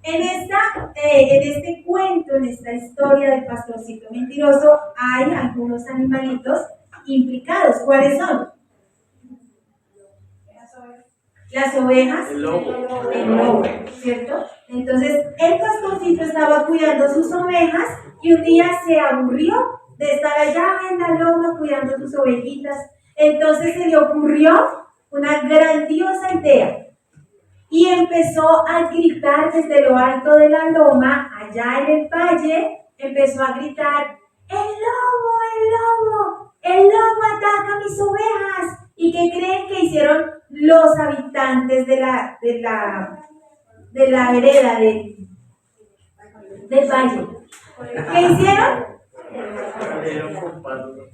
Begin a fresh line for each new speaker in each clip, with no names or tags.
En este cuento, en esta historia del pastorcito mentiroso, hay algunos animalitos implicados. ¿Cuáles son? Las ovejas, el lobo, ¿cierto? Entonces, el pastorcito estaba cuidando sus ovejas y un día se aburrió de estar allá en la loma cuidando sus ovejitas. Entonces se le ocurrió una grandiosa idea y empezó a gritar desde lo alto de la loma, allá en el valle, empezó a gritar: ¡El lobo, el lobo! ¡El lobo ataca a mis ovejas! ¿Y qué creen que hicieron los habitantes de la vereda del valle? ¿Qué hicieron?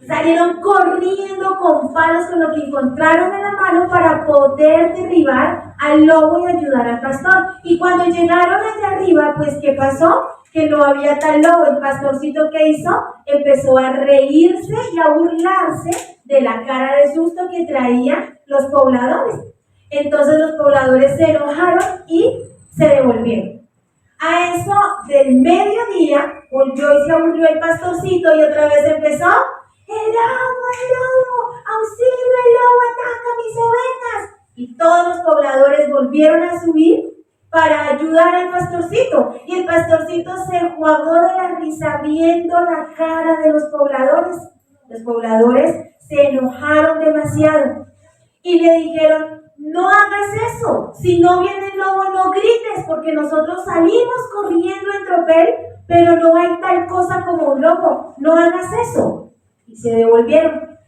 Salieron corriendo con palos, con lo que encontraron en la mano para poder derribar al lobo y ayudar al pastor. Y cuando llegaron allá arriba, pues ¿qué pasó? Que no había tal lobo. El pastorcito, ¿qué hizo? Empezó a reírse y a burlarse de la cara de susto que traían los pobladores. Entonces los pobladores se enojaron y se devolvieron. A eso del mediodía volvió y se aburrió el pastorcito y otra vez empezó: ¡El lobo, auxilio, el lobo ataca a mis ovejas! Y todos los pobladores volvieron a subir para ayudar al pastorcito. Y el pastorcito se enjuagó de la risa viendo la cara de los pobladores. Los pobladores se enojaron demasiado y le dijeron: no hagas eso, si no viene el lobo no grites, porque nosotros salimos corriendo en tropel, pero no hay tal cosa como un lobo, no hagas eso. Y se devolvieron.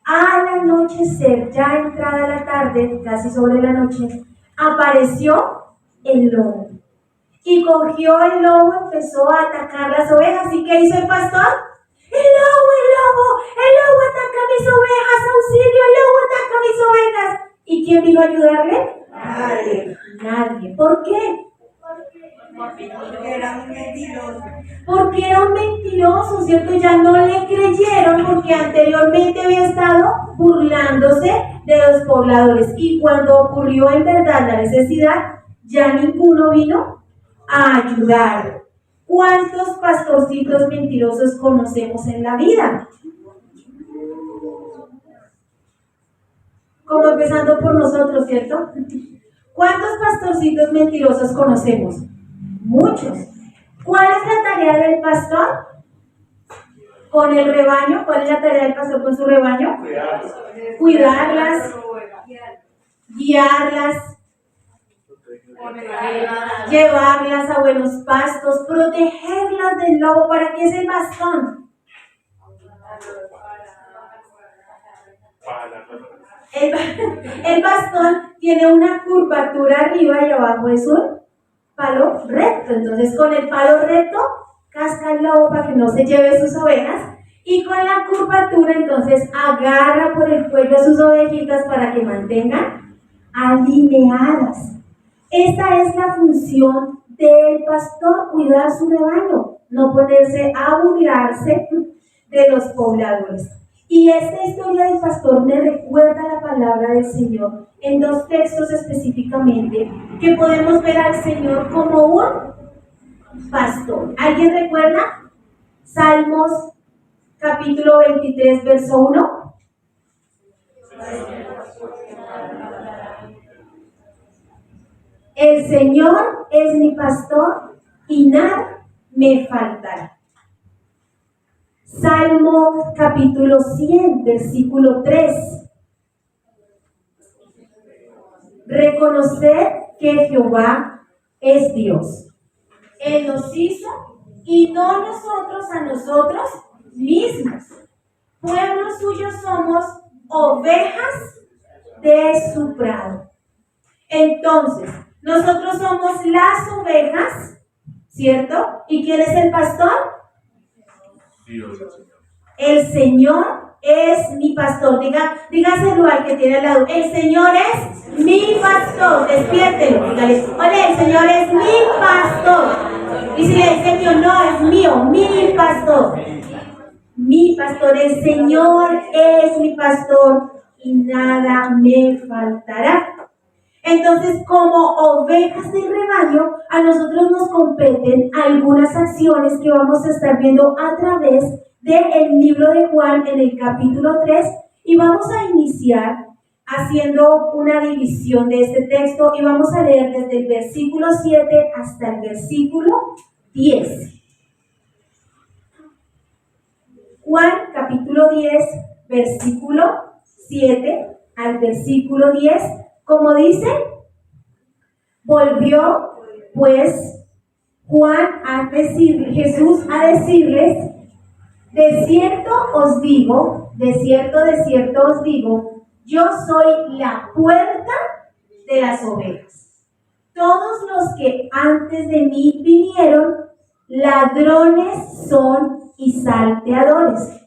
Al anochecer, ya entrada la tarde, casi sobre la noche, apareció el lobo. Y cogió el lobo, empezó a atacar las ovejas. ¿Y qué hizo el pastor? ¡El lobo ataca a mis ovejas! ¡Auxilio, el lobo ataca a mis ovejas! ¿Y quién vino a ayudarle? Nadie. ¿Por qué? Porque era un mentiroso. Porque era un mentiroso, ¿cierto? Ya no le creyeron porque anteriormente había estado burlándose de los pobladores. Y cuando ocurrió en verdad la necesidad, ya ninguno vino a ayudar. ¿Cuántos pastorcitos mentirosos conocemos en la vida? Como empezando por nosotros, ¿cierto? ¿Cuántos pastorcitos mentirosos conocemos? Muchos. ¿Cuál es la tarea del pastor con el rebaño? ¿Cuál es la tarea del pastor con su rebaño? Cuidarlas, guiarlas, llevarlas a buenos pastos, protegerlas del lobo. ¿Para qué es el bastón? El bastón tiene una curvatura arriba y abajo es un palo recto. Entonces con el palo recto casca el lobo para que no se lleve sus ovejas, y con la curvatura entonces agarra por el cuello a sus ovejitas para que mantengan alineadas. Esa es la función del pastor, cuidar su rebaño, no ponerse a burlarse de los pobladores. Y esta historia del pastor me recuerda la palabra del Señor en dos textos específicamente, que podemos ver al Señor como un pastor. ¿Alguien recuerda? Salmos capítulo 23, verso 1. El Señor es mi pastor y nada me faltará. Salmo capítulo 100, versículo 3. Reconocer que Jehová es Dios. Él nos hizo y no nosotros a nosotros mismos. Pueblo suyo somos, ovejas de su prado. Entonces, nosotros somos las ovejas, ¿cierto? ¿Y quién es el pastor? Dios, el Señor es mi pastor. Dígaselo al que tiene al lado. El Señor es mi pastor. Despiértelo. Dígale: oye, el Señor es mi pastor. Y si le dice mío, no, es mío, mi pastor. Mi pastor, el Señor es mi pastor y nada me faltará. Entonces, como ovejas del rebaño, a nosotros nos competen algunas acciones que vamos a estar viendo a través del libro de Juan en el capítulo 3, y vamos a iniciar haciendo una división de este texto y vamos a leer desde el versículo 7 hasta el versículo 10. Juan capítulo 10, versículo 7 al versículo 10, como dice, volvió pues Juan a decir, Jesús a decirles, de cierto os digo, de cierto os digo, yo soy la puerta de las ovejas. Todos los que antes de mí vinieron, ladrones son y salteadores,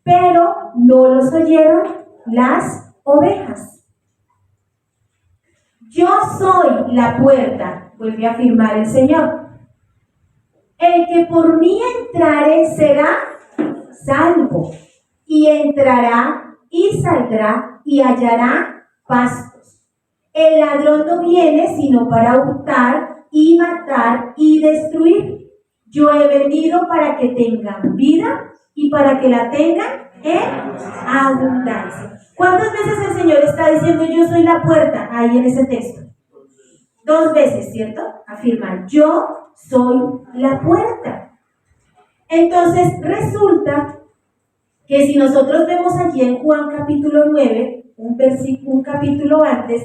pero no los oyeron las ovejas. Yo soy la puerta, vuelve a afirmar el Señor. El que por mí entrare será salvo, y entrará y saldrá y hallará pastos. El ladrón no viene sino para hurtar y matar y destruir. Yo he venido para que tengan vida y para que la tengan en abundancia. ¿Cuántas veces el Señor está diciendo yo soy la puerta ahí en ese texto? 2 veces, ¿cierto? Afirma, yo soy la puerta. Entonces resulta que si nosotros vemos allí en Juan capítulo 9, un capítulo antes,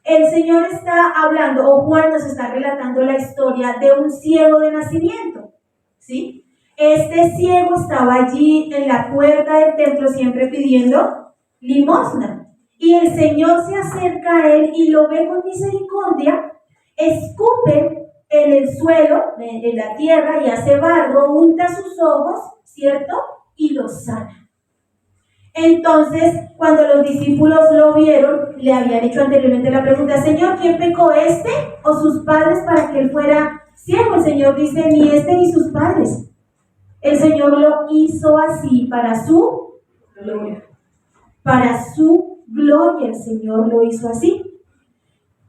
el Señor está hablando, o Juan nos está relatando la historia de un ciego de nacimiento, ¿sí? Este ciego estaba allí en la puerta del templo siempre pidiendo limosna, y el Señor se acerca a él y lo ve con misericordia, escupe en el suelo, en la tierra, y hace barro, unta sus ojos, ¿cierto? Y lo sana. Entonces, cuando los discípulos lo vieron, le habían hecho anteriormente la pregunta, Señor, ¿quién pecó, este o sus padres para que él fuera ciego? El Señor dice, ni este ni sus padres. El Señor lo hizo así para su gloria. Para su gloria el Señor lo hizo así.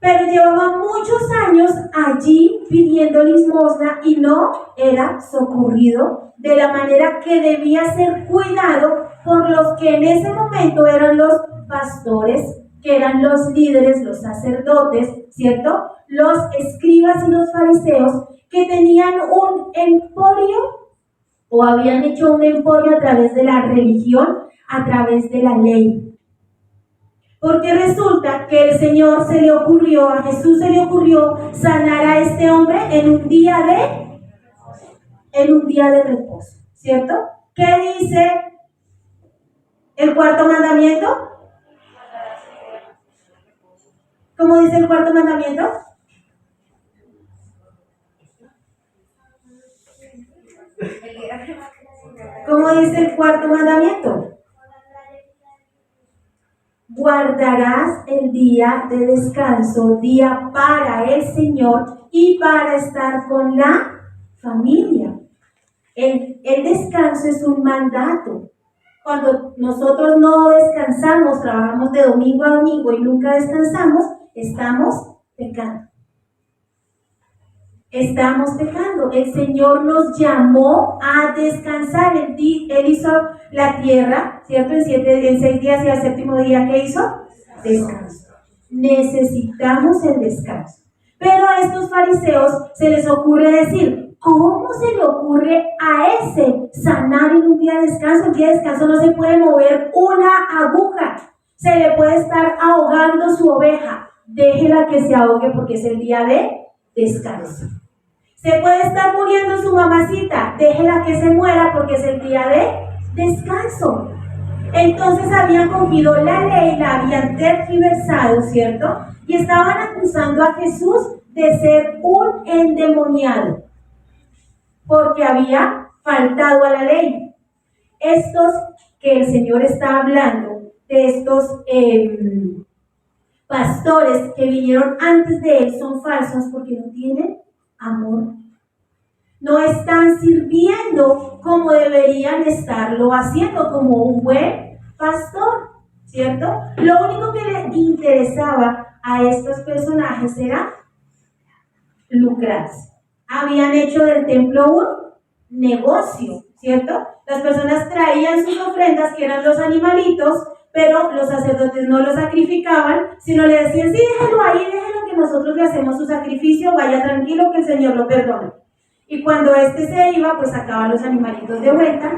Pero llevaba muchos años allí pidiendo limosna y no era socorrido de la manera que debía ser cuidado por los que en ese momento eran los pastores, que eran los líderes, los sacerdotes, ¿cierto? Los escribas y los fariseos que tenían un emporio o habían hecho un emporio a través de la religión, a través de la ley. Porque resulta que a Jesús se le ocurrió sanar a este hombre en un día de reposo, ¿cierto? ¿Qué dice el cuarto mandamiento? ¿Cómo dice el cuarto mandamiento? ¿Cómo dice el cuarto mandamiento? Guardarás el día de descanso, día para el Señor y para estar con la familia. El descanso es un mandato. Cuando nosotros no descansamos, trabajamos de domingo a domingo y nunca descansamos, estamos pecando. Estamos pecando. El Señor nos llamó a descansar. Él hizo la tierra, ¿cierto? En 6 días y al 7º día, ¿qué hizo? Descanso. Necesitamos el descanso. Pero a estos fariseos se les ocurre decir, ¿cómo se le ocurre a ese sanar en un día de descanso? En un día de descanso no se puede mover una aguja. Se le puede estar ahogando su oveja. Déjela que se ahogue porque es el día de descanso. Se puede estar muriendo su mamacita, déjela que se muera porque es el día de descanso. Entonces habían cogido la ley, la habían tergiversado, ¿cierto? Y estaban acusando a Jesús de ser un endemoniado porque había faltado a la ley. Estos que el Señor está hablando, de estos pastores que vinieron antes de él, son falsos porque no tienen amor. No están sirviendo como deberían estarlo haciendo, como un buen pastor, ¿cierto? Lo único que le interesaba a estos personajes era lucrarse. Habían hecho del templo un negocio, ¿cierto? Las personas traían sus ofrendas, que eran los animalitos, pero los sacerdotes no los sacrificaban, sino le decían, sí, déjelo ahí, déjelo que nosotros le hacemos su sacrificio, vaya tranquilo que el Señor lo perdona. Y cuando este se iba, pues sacaban los animalitos de vuelta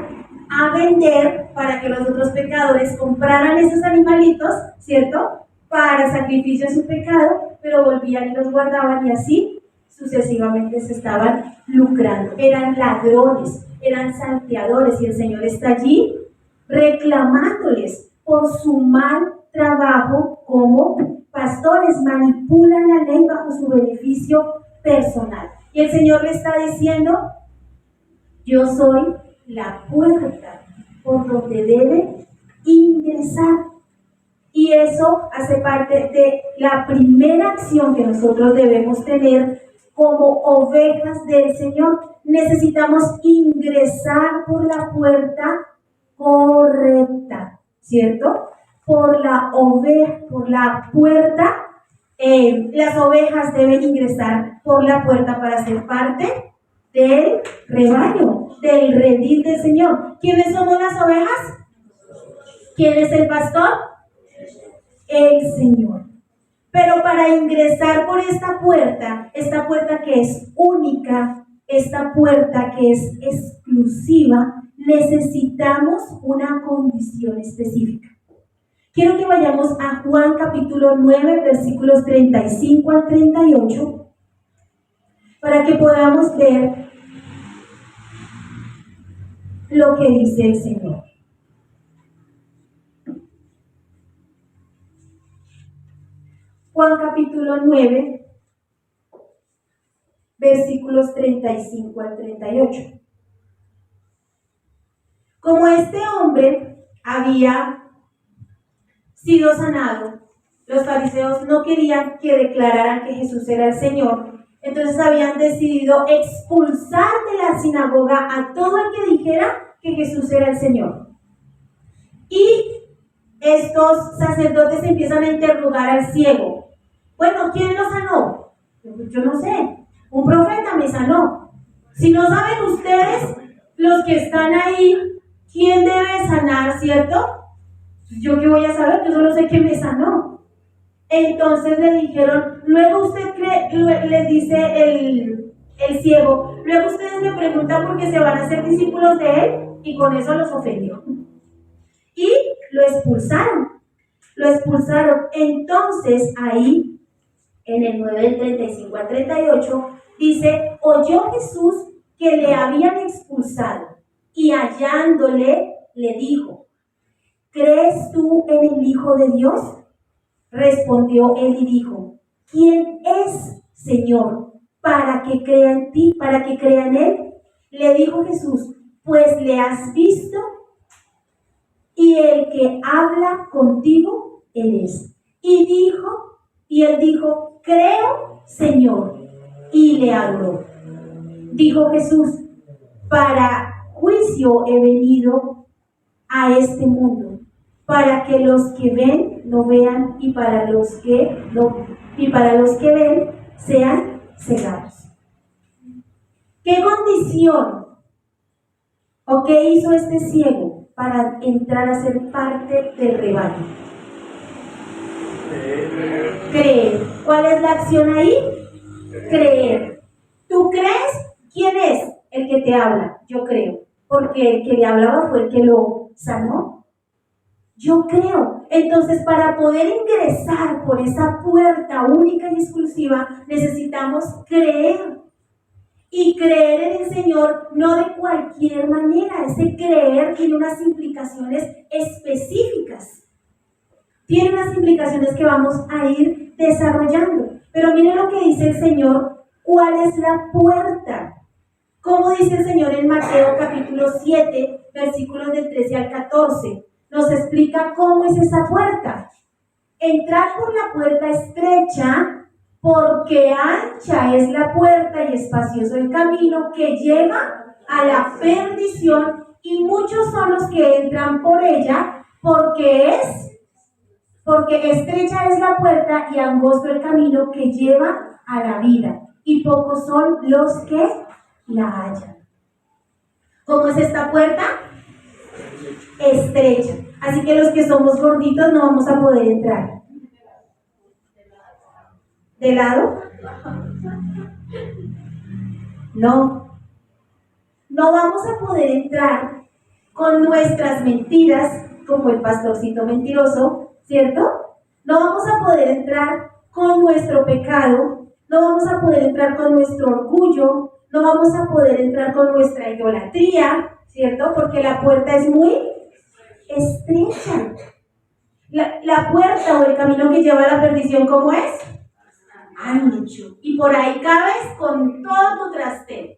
a vender para que los otros pecadores compraran esos animalitos, ¿cierto? Para sacrificio a su pecado, pero volvían y los guardaban y así sucesivamente se estaban lucrando. Eran ladrones, eran salteadores y el Señor está allí reclamándoles por su mal trabajo como pastores. Manipulan la ley bajo su beneficio personal. Y el Señor le está diciendo, yo soy la puerta por donde debe ingresar. Y eso hace parte de la primera acción que nosotros debemos tener como ovejas del Señor. Necesitamos ingresar por la puerta correcta, ¿cierto? Por la puerta. Las ovejas deben ingresar por la puerta para ser parte del rebaño, del redil del Señor. ¿Quiénes somos las ovejas? ¿Quién es el pastor? El Señor. Pero para ingresar por esta puerta que es única, esta puerta que es exclusiva, necesitamos una condición específica. Quiero que vayamos a Juan capítulo 9, versículos 35 al 38, para que podamos ver lo que dice el Señor. Juan capítulo 9, versículos 35 al 38. Como este hombre había sido sanado, los fariseos no querían que declararan que Jesús era el Señor, entonces habían decidido expulsar de la sinagoga a todo el que dijera que Jesús era el Señor. Y estos sacerdotes empiezan a interrogar al ciego. Bueno, ¿quién lo sanó? Yo no sé, un profeta me sanó. Si no saben ustedes, los que están ahí, ¿quién debe sanar, cierto? ¿Yo qué voy a saber? Yo solo sé que me sanó. Entonces le dijeron, luego usted cree, le dice el ciego, luego ustedes me preguntan por qué se van a hacer discípulos de él, y con eso los ofendió. Y lo expulsaron. Entonces ahí, en el 9 del 35 al 38, dice, oyó Jesús que le habían expulsado, y hallándole, le dijo, ¿crees tú en el Hijo de Dios? Respondió él y dijo, ¿quién es, Señor, para que crea en ti, para que crea en él? Le dijo Jesús, pues le has visto, y el que habla contigo, él es. Y él dijo, creo, Señor, y le adoró. Dijo Jesús, para juicio he venido a este mundo, para que los que ven no vean, y para los que ven sean cegados. ¿Qué condición o qué hizo este ciego para entrar a ser parte del rebaño? Creer. ¿Cuál es la acción ahí? Creer. ¿Tú crees? ¿Quién es el que te habla? Yo creo. Porque el que le hablaba fue el que lo sanó. Yo creo. Entonces, para poder ingresar por esa puerta única y exclusiva, necesitamos creer. Y creer en el Señor no de cualquier manera. Ese creer tiene unas implicaciones específicas. Tiene unas implicaciones que vamos a ir desarrollando. Pero miren lo que dice el Señor. ¿Cuál es la puerta? ¿Cómo dice el Señor en Mateo capítulo 7, versículos del 13 al 14? Nos explica cómo es esa puerta. Entrar por la puerta estrecha, porque ancha es la puerta y espacioso el camino que lleva a la perdición, y muchos son los que entran por ella, porque es Porque estrecha es la puerta y angosto el camino que lleva a la vida, y pocos son los que la hallan. ¿Cómo es esta puerta? Estrecha. Así que los que somos gorditos no vamos a poder entrar. ¿De lado? No. No vamos a poder entrar con nuestras mentiras, como el pastorcito mentiroso, ¿cierto? No vamos a poder entrar con nuestro pecado, no vamos a poder entrar con nuestro orgullo, no vamos a poder entrar con nuestra idolatría, ¿cierto? Porque la puerta es muy estrecha. La puerta o el camino que lleva a la perdición, ¿cómo es? Ancho. Y por ahí cabes con todo tu trastero.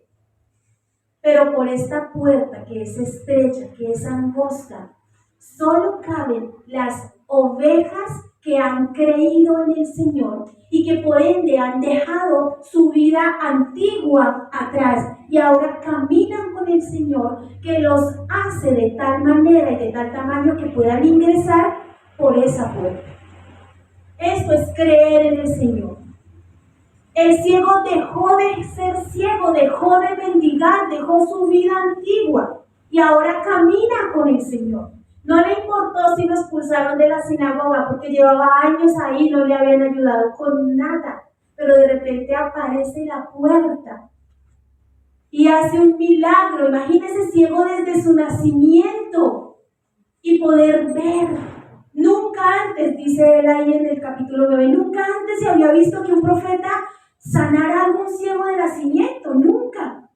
Pero por esta puerta que es estrecha, que es angosta, solo caben las ovejas que han creído en el Señor y que por ende han dejado su vida antigua atrás y ahora caminan con el Señor, que los hace de tal manera y de tal tamaño que puedan ingresar por esa puerta. Esto es creer en el Señor. El ciego dejó de ser ciego, dejó de mendigar, dejó su vida antigua y ahora camina con el Señor. No le importó si lo expulsaron de la sinagoga porque llevaba años ahí, no le habían ayudado con nada, pero de repente aparece la puerta y hace un milagro. Imagínese ciego desde su nacimiento y poder ver. Nunca antes, dice él ahí en el capítulo 9, nunca antes se había visto que un profeta sanara a algún ciego de nacimiento, nunca.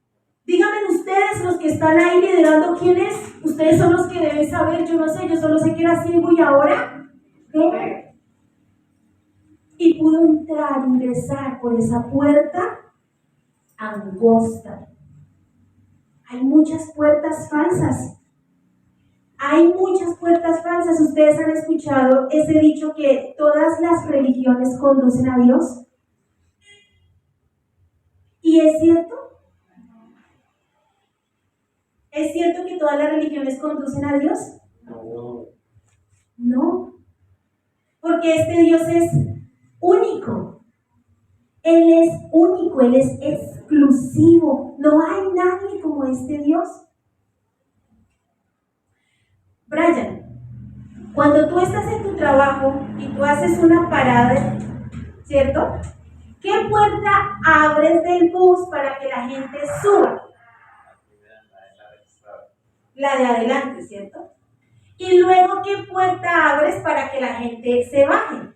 Díganme ustedes, los que están ahí liderando, ¿quiénes? Ustedes son los que deben saber, yo no sé, yo solo sé que era ciego y ahora, ¿qué? Y pudo entrar, ingresar por esa puerta angosta. Hay muchas puertas falsas. Hay muchas puertas falsas. Ustedes han escuchado ese dicho que todas las religiones conducen a Dios. ¿Y es cierto? ¿Es cierto que todas las religiones conducen a Dios? No. Porque este Dios es único. Él es único, Él es exclusivo. No hay nadie como este Dios. Brian, cuando tú estás en tu trabajo y tú haces una parada, ¿cierto? ¿Qué puerta abres del bus para que la gente suba? La de adelante, ¿cierto? Y luego, ¿qué puerta abres para que la gente se baje?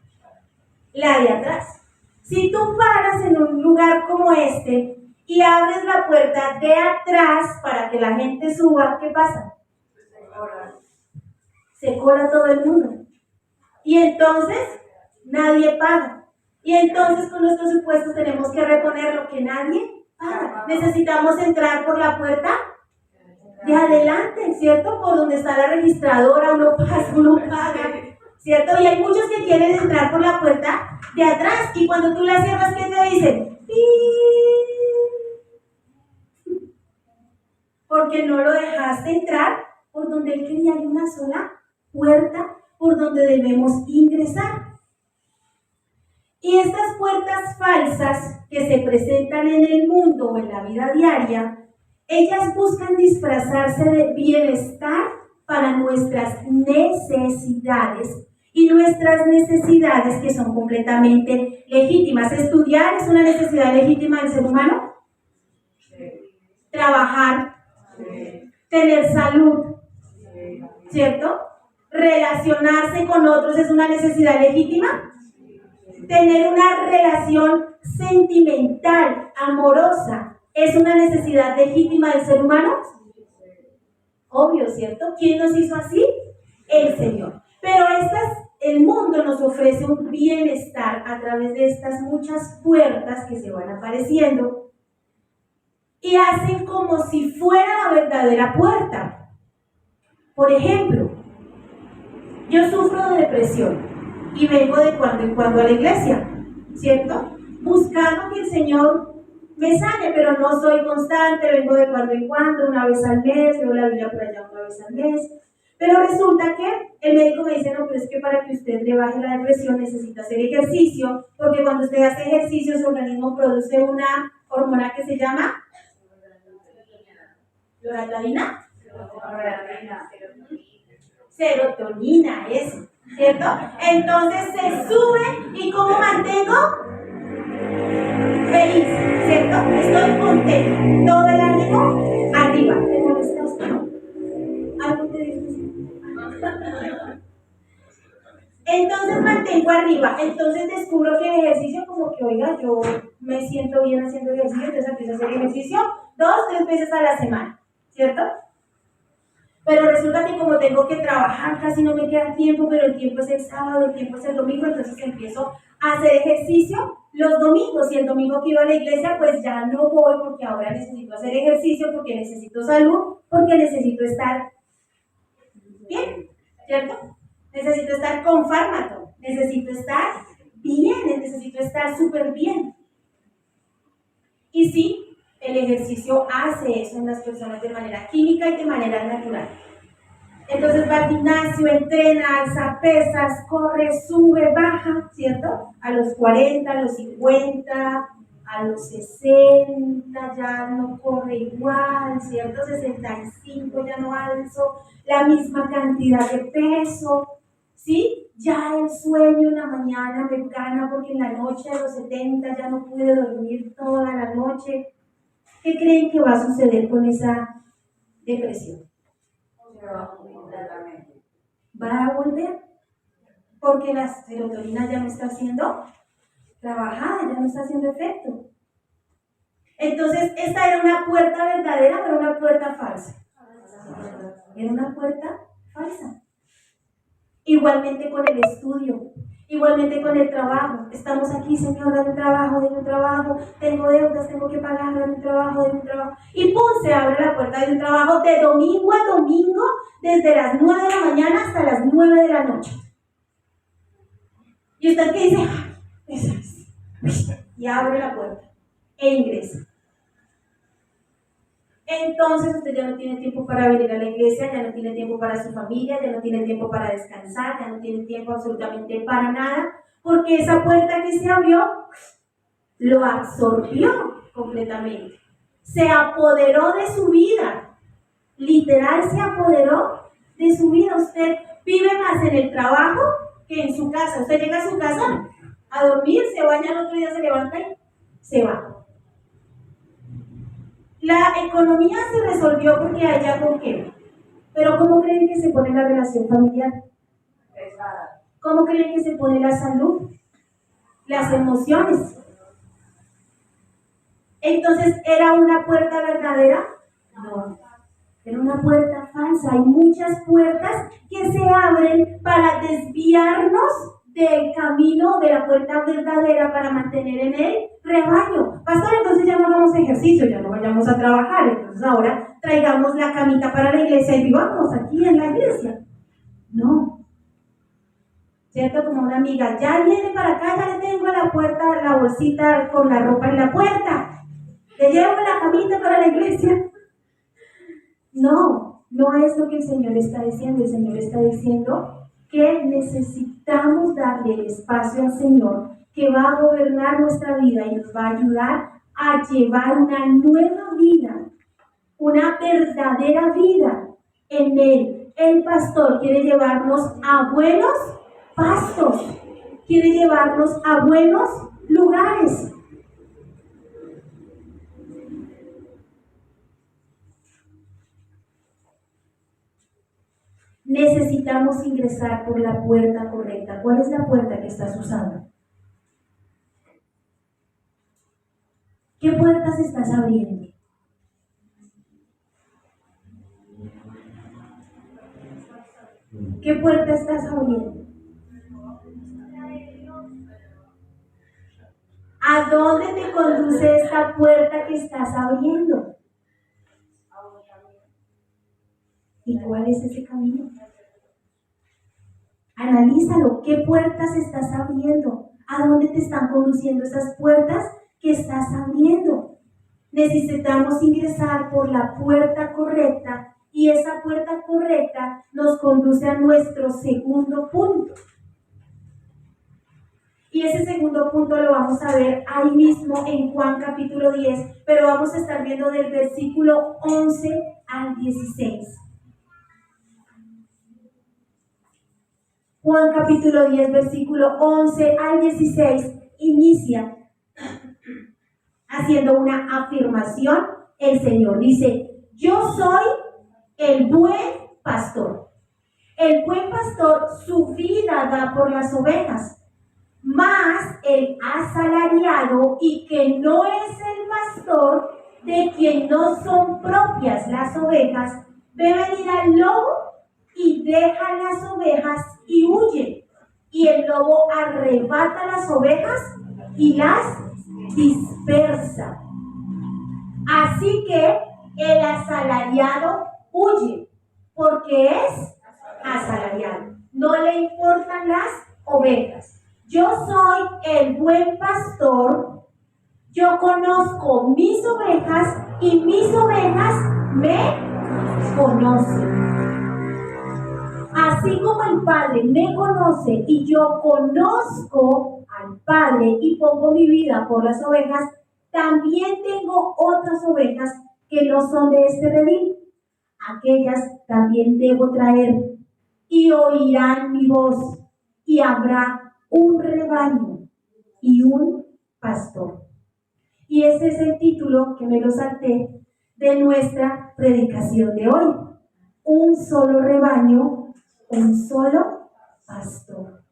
La de atrás. Si tú paras en un lugar como este y abres la puerta de atrás para que la gente suba, ¿qué pasa? Se cola todo el mundo. Y entonces, nadie paga. Y entonces con nuestros impuestos tenemos que reponer lo que nadie paga. Necesitamos entrar por la puerta de adelante, ¿cierto? Por donde está la registradora, uno pasa, uno paga, ¿cierto? Y hay muchos que quieren entrar por la puerta de atrás y cuando tú la cierras, ¿qué te dicen? Porque no lo dejaste entrar por donde él quería. Hay una sola puerta por donde debemos ingresar. Y estas puertas falsas que se presentan en el mundo o en la vida diaria, ellas buscan disfrazarse de bienestar para nuestras necesidades y nuestras necesidades que son completamente legítimas. ¿Estudiar es una necesidad legítima del ser humano? ¿Trabajar? ¿Tener salud? ¿Cierto? ¿Relacionarse con otros es una necesidad legítima? Tener una relación sentimental, amorosa, ¿es una necesidad legítima del ser humano? Obvio, ¿cierto? ¿Quién nos hizo así? El Señor. Pero el mundo nos ofrece un bienestar a través de estas muchas puertas que se van apareciendo y hacen como si fuera la verdadera puerta. Por ejemplo, yo sufro de depresión y vengo de cuando en cuando a la iglesia, ¿cierto? Buscando que el Señor me sane, pero no soy constante, vengo de cuando en cuando, una vez al mes, leo la Biblia por allá una vez al mes, Pero resulta que el médico me dice, no, pero es que para que usted le baje la depresión necesita hacer ejercicio, porque cuando usted hace ejercicio su organismo produce una hormona que se llama ¿loratadina? Serotonina, eso, ¿cierto? Entonces se sube y ¿cómo mantengo? Feliz, ¿cierto? Estoy contento, todo el ánimo arriba. ¿Te molesta usted? ¿Algo te dice? Entonces mantengo arriba, entonces descubro que el ejercicio como que, oiga, yo me siento bien haciendo ejercicio, entonces empiezo a hacer ejercicio 2-3 veces a la semana, ¿cierto? Pero resulta que como tengo que trabajar, casi no me queda tiempo, pero el tiempo es el sábado, el tiempo es el domingo, entonces empiezo a hacer ejercicio los domingos, y el domingo que iba a la iglesia, pues ya no voy porque ahora necesito hacer ejercicio, porque necesito salud, porque necesito estar bien, ¿cierto? Necesito estar con fármaco, necesito estar bien, necesito estar súper bien. Y sí, el ejercicio hace eso en las personas de manera química y de manera natural. Entonces va al gimnasio, entrena, alza pesas, corre, sube, baja, ¿cierto? A los 40, a los 50, a los 60 ya no corre igual, ¿cierto? 65 ya no alzo la misma cantidad de peso, ¿sí? Ya el sueño en la mañana me gana porque en la noche a los 70 ya no pude dormir toda la noche. ¿Qué creen que va a suceder con esa depresión? Va a volver porque la serotonina ya no está siendo trabajada, ya no está haciendo efecto. Entonces, esta era una puerta verdadera, pero una puerta falsa. Era una puerta falsa. Igualmente con el estudio, igualmente con el trabajo. Estamos aquí, Señor, dame un trabajo, tengo deudas, tengo que pagar, dame un trabajo. Y ¡pum! Se abre la puerta de un trabajo de domingo a domingo, desde las 9 de la mañana hasta las 9 de la noche. Y usted que dice, eso es. Y abre la puerta e ingresa. Entonces usted ya no tiene tiempo para venir a la iglesia, ya no tiene tiempo para su familia, ya no tiene tiempo para descansar, ya no tiene tiempo absolutamente para nada, porque esa puerta que se abrió lo absorbió completamente. Se apoderó de su vida, literal se apoderó de su vida. Usted vive más en el trabajo que en su casa. Usted llega a su casa a dormir, se baña, el otro día se levanta y se va. La economía se resolvió porque haya con qué. Pero ¿cómo creen que se pone la relación familiar? ¿Cómo creen que se pone la salud? Las emociones. Entonces, ¿era una puerta verdadera? No. Era una puerta falsa. Hay muchas puertas que se abren para desviarnos del camino de la puerta verdadera para mantener en el rebaño. Pastor, entonces ya no hagamos ejercicio, ya no vayamos a trabajar, entonces ahora traigamos la camita para la iglesia y vivamos aquí en la iglesia. No. ¿Cierto? Como una amiga, ya viene para acá, ya le tengo a la puerta la bolsita con la ropa en la puerta. Le llevo la camita para la iglesia. No, no es lo que el Señor está diciendo. El Señor está diciendo que necesitamos darle el espacio al Señor, que va a gobernar nuestra vida y nos va a ayudar a llevar una nueva vida, una verdadera vida en Él. El pastor quiere llevarnos a buenos pastos, quiere llevarnos a buenos lugares. Necesitamos ingresar por la puerta correcta. ¿Cuál es la puerta que estás usando? ¿Qué puertas estás abriendo? ¿Qué puerta estás abriendo? ¿A dónde te conduce esta puerta que estás abriendo? ¿Y cuál es ese camino? Analízalo. ¿Qué puertas estás abriendo? ¿A dónde te están conduciendo esas puertas que estás abriendo? Necesitamos ingresar por la puerta correcta, Y esa puerta correcta nos conduce a nuestro segundo punto. Y ese segundo punto lo vamos a ver ahí mismo en Juan capítulo 10, pero vamos a estar viendo del versículo 11 al 16. Juan capítulo 10, versículo 11 al 16, inicia haciendo una afirmación. El Señor dice: yo soy el buen pastor. El buen pastor su vida da por las ovejas. Mas el asalariado y que no es el pastor, de quien no son propias las ovejas, ve venir al lobo y deja las ovejas y huye. Y el lobo arrebata las ovejas y las dispersa. Así que el asalariado huye, porque es asalariado. No le importan las ovejas. Yo soy el buen pastor, yo conozco mis ovejas y mis ovejas me conocen. Así como el Padre me conoce y yo conozco al Padre y pongo mi vida por las ovejas, también tengo otras ovejas que no son de este redil. Aquellas también debo traer y oirán mi voz y habrá un rebaño y un pastor. Y ese es el título que me lo salté de nuestra predicación de hoy. Un solo rebaño, un solo pastor.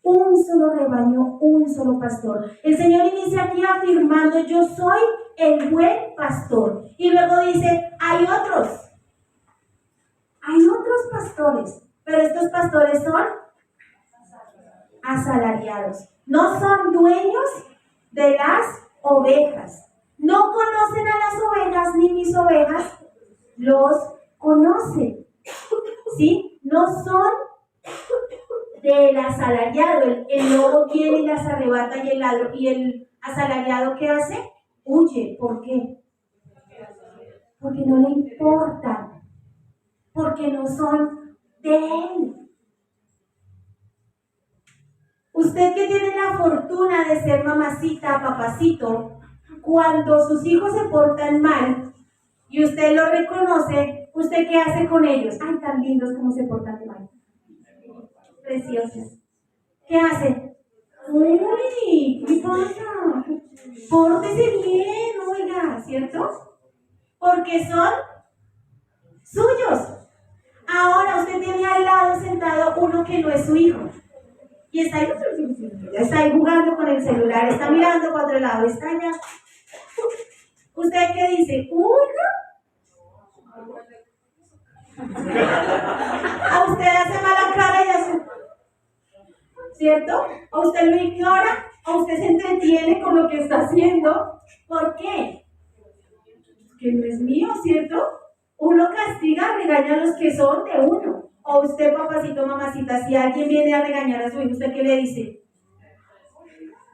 Un solo rebaño, un solo pastor. El Señor inicia aquí afirmando: yo soy el buen pastor. Y luego dice: hay otros pastores, pero estos pastores son asalariados. No son dueños de las ovejas. No conocen a las ovejas, ni mis ovejas los conocen. ¿Sí? No son del asalariado. El lobo viene y las arrebata y el asalariado, ¿qué hace? Huye. ¿Por qué? Porque no le importan. Porque no son de él. Usted que tiene la fortuna de ser mamacita, papacito, cuando sus hijos se portan mal y usted lo reconoce, ¿usted qué hace con ellos? Ay, tan lindos como se portan mal. Preciosos. ¿Qué hace? Uy, ¿qué pasa? Pórtese bien, oiga, ¿cierto? Porque son suyos. Ahora usted tiene al lado sentado uno que no es su hijo. Y está ahí jugando con el celular, está mirando para otro lado, está allá. ¿Usted qué dice? ¡Uy! A usted hace mala cara y hace, ¿cierto? O usted lo ignora, o usted se entretiene con lo que está haciendo. ¿Por qué? Que no es mío, ¿cierto? Uno castiga, regaña a los que son de uno. O usted, papacito, mamacita, si alguien viene a regañar a su hijo, ¿usted qué le dice?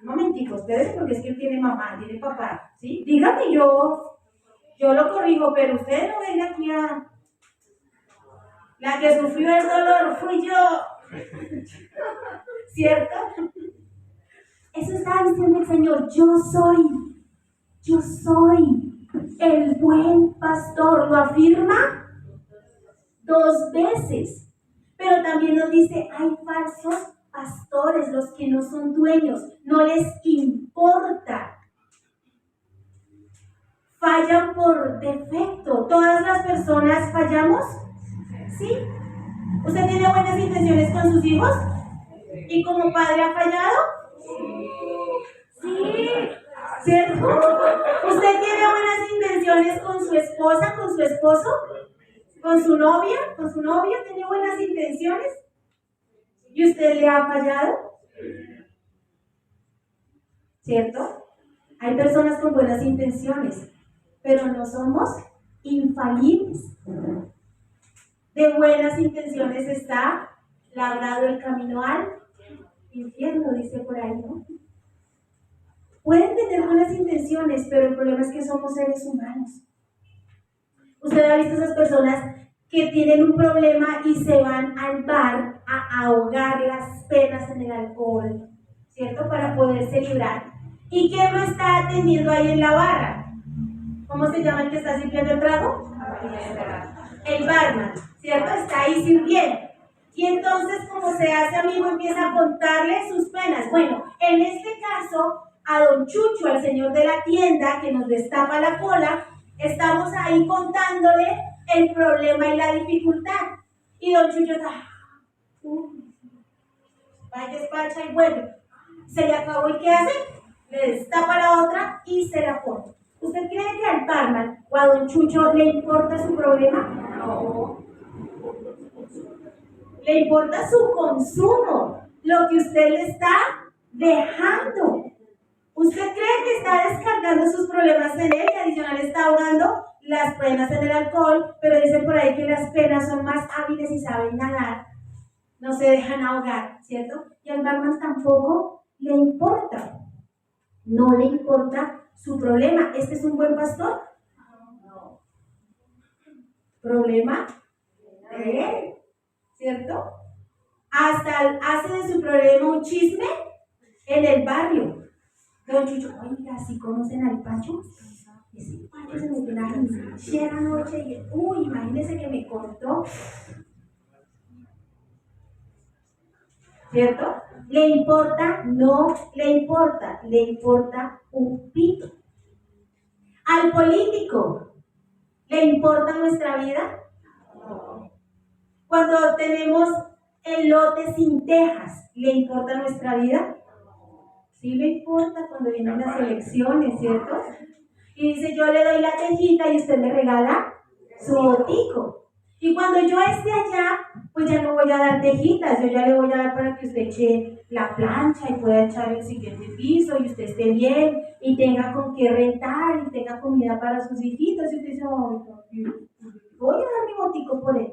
Un momentico, ustedes, porque es que él tiene mamá, tiene papá, ¿sí? Dígame, yo lo corrijo, pero usted no venga aquí a... La que sufrió el dolor fui yo. ¿Cierto? Eso está diciendo el Señor: yo soy el buen pastor. Lo afirma 2 veces. Pero también nos dice: hay falsos pastores, los que no son dueños, no les importa. Fallan por defecto. ¿Todas las personas fallamos? ¿Sí? ¿Usted tiene buenas intenciones con sus hijos? ¿Y como padre ha fallado? Sí. ¿Cierto? ¿Usted tiene buenas intenciones con su esposa, con su esposo? ¿Con su novia? ¿Con su novio tiene buenas intenciones? ¿Y usted le ha fallado? ¿Cierto? Hay personas con buenas intenciones, pero no somos infalibles. De buenas intenciones está labrado el camino al infierno, dice por ahí, ¿no? Pueden tener buenas intenciones, pero el problema es que somos seres humanos. Usted ha visto esas personas que tienen un problema y se van al bar a ahogar las penas en el alcohol, ¿cierto? Para poderse librar. ¿Y quién lo está atendiendo ahí en la barra? ¿Cómo se llama el que está sirviendo el trago? El barman, ¿cierto? Está ahí sirviendo. Y entonces, como se hace amigo, empieza a contarle sus penas. Bueno, en este caso, a don Chucho, al señor de la tienda que nos destapa la cola, estamos ahí contándole el problema y la dificultad. Y don Chucho está, va y despacha y vuelve. Se le acabó y ¿qué hace? Le destapa la otra y se la pone. ¿Usted cree que al barman o a don Chucho le importa su problema? No. Le importa su consumo, lo que usted le está dejando. ¿Usted cree que está descargando sus problemas en él y adicional está ahogando las penas en el alcohol? Pero dicen por ahí que las penas son más hábiles y saben nadar. No se dejan ahogar, ¿cierto? Y al barman tampoco le importa. No le importa su problema. ¿Este es un buen pastor? No. ¿Problema de él? ¿Cierto? Hasta hace de su problema un chisme en el barrio. Don Chucho, oiga, ¿sí conocen al Pacho? Ese Pacho se metió en la hinchera anoche y, imagínese que me cortó. ¿Cierto? ¿Le importa? No le importa. Le importa un pito. ¿Al político le importa nuestra vida? No. Cuando tenemos el lote sin tejas, ¿le importa nuestra vida? Sí le importa cuando vienen las elecciones, ¿cierto? Y dice, yo le doy la tejita y usted me regala su botico. Y cuando yo esté allá, pues ya no voy a dar tejitas, yo ya le voy a dar para que usted eche la plancha y pueda echar el siguiente piso y usted esté bien y tenga con qué rentar y tenga comida para sus hijitos. Y usted dice, voy a dar mi botico por él.